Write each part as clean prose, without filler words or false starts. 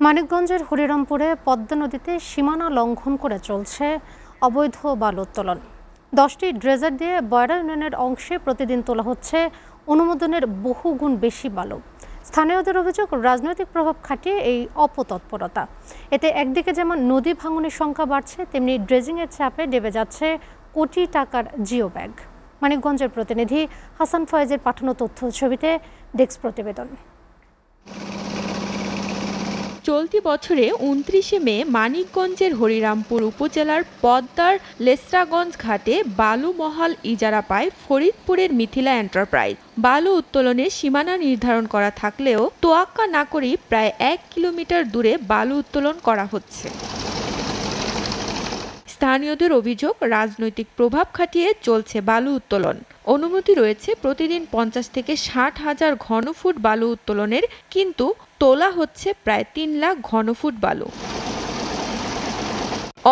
মানিকগঞ্জের হরিরামপুরে পদ্মা নদীতে সীমানা লঙ্ঘন করে চলছে অবৈধ বালু উত্তোলন। 10টি ড্রেজার দিয়ে বয়রা ইউনিয়নের অংশে প্রতিদিন তোলা হচ্ছে অনুমোদনের বহুগুণ বেশি বালু। স্থানীয়দের অভিযোগ, রাজনৈতিক প্রভাব খাটিয়ে এই অপতৎপরতা। এতে একদিকে যেমন নদী ভাঙনের সংখ্যা বাড়ছে, তেমনি ড্রেজিংয়ের চাপে ডেবে যাচ্ছে কোটি টাকার জিও ব্যাগ। মানিকগঞ্জের প্রতিনিধি হাসান ফয়েজের পাঠানো তথ্য ছবিতে ডেস্ক প্রতিবেদন। চলতি বছরে 29 মে মানিকগঞ্জের হরিরামপুর উপজেলার পদ্মার লেসরাগঞ্জ ঘাটে বালু মহাল ইজারা পায় ফরিদপুরের মিথিলা এন্টারপ্রাইজ। বালু উত্তোলনের সীমানা নির্ধারণ করা থাকলেও তোয়াক্কা না করেই প্রায় 1 কিলোমিটার দূরে বালু উত্তোলন করা হচ্ছে। স্থানীয়দের অভিযোগ, রাজনৈতিক প্রভাব খাটিয়ে চলছে বালু উত্তোলন। অনুমতি রয়েছে প্রতিদিন 50 থেকে 60 হাজার ঘনফুট বালু উত্তোলনের, কিন্তু তোলা হচ্ছে প্রায় 3 লাখ ঘনফুট বালু।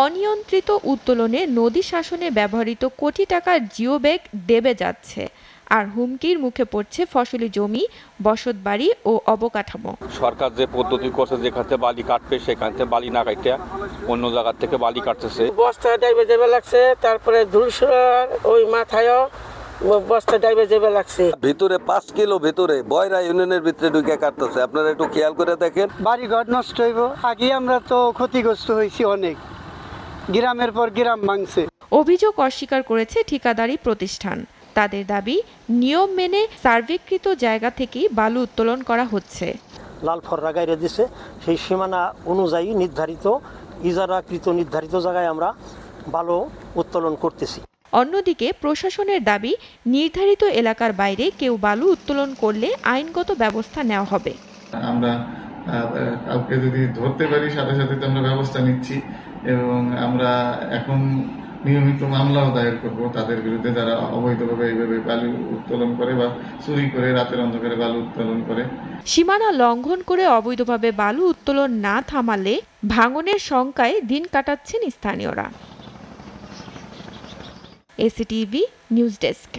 অনিয়ন্ত্রিত উত্তোলনে নদী শাসনে ব্যবহৃত কোটি টাকার জিও ব্যাগ দেবে যাচ্ছে, আর হুমকির মুখে পড়ছে ফসলি জমি, বসতবাড়ি ও অবকাঠামো। সরকার যে পদ্ধতি করছে, যেখান থেকে বালি কাটবে সেখান থেকে বালি না কাটে অন্য জায়গা থেকে বালি কাটতেছে। বস্তা ডাইবে যাবে লাগছে, তারপরে ধুলসুরার ওই মাথায়ও বস্তা ডাইবে যাবে লাগছে। ভিতরে 5 কিলো ভিতরে বয়রা ইউনিয়নের ভিতরে ঢুকে কাটতেছে। আপনারা একটু খেয়াল করে দেখেন। বাড়ি ঘর নষ্ট হইব। আগে আমরা তো ক্ষতিগ্রস্ত হয়েছি অনেক, গ্রামের পর গ্রাম ভাঙছে। অভিযোগ অস্বীকার করেছে ঠিকাদারি প্রতিষ্ঠান। তাদের দাবি, নিয়ম মেনে সার্ভেকৃত জায়গা থেকেই বালু উত্তোলন করা হচ্ছে। লাল ফররা গাইরে দিছে, সেই সীমানা অনুযায়ী নির্ধারিত ইজারাকৃত নির্ধারিত জায়গায় আমরা বালু উত্তোলন করতেছি। অন্যদিকে প্রশাসনের দাবি, নির্ধারিত এলাকার বাইরে কেউ বালু উত্তোলন করলে আইনগত ব্যবস্থা নেওয়া হবে। আমরা কাউকে যদি ধরতে পারি সাথে সাথে আমরা ব্যবস্থা নিচ্ছি, এবং আমরা এখন নিয়মিত মামলাও দায়ের করব তাদের বিরুদ্ধে যারা অবৈধভাবে এইভাবে বালু উত্তোলন করে বা চুরি করে রাতের অন্ধকারে বালু উত্তোলন করে। সীমানা লঙ্ঘন করে অবৈধভাবে বালু উত্তোলন না থামালে ভাঙনের শঙ্কায় দিন কাটাচ্ছেন স্থানীয়রা। এসিটিভি নিউজ ডেস্ক।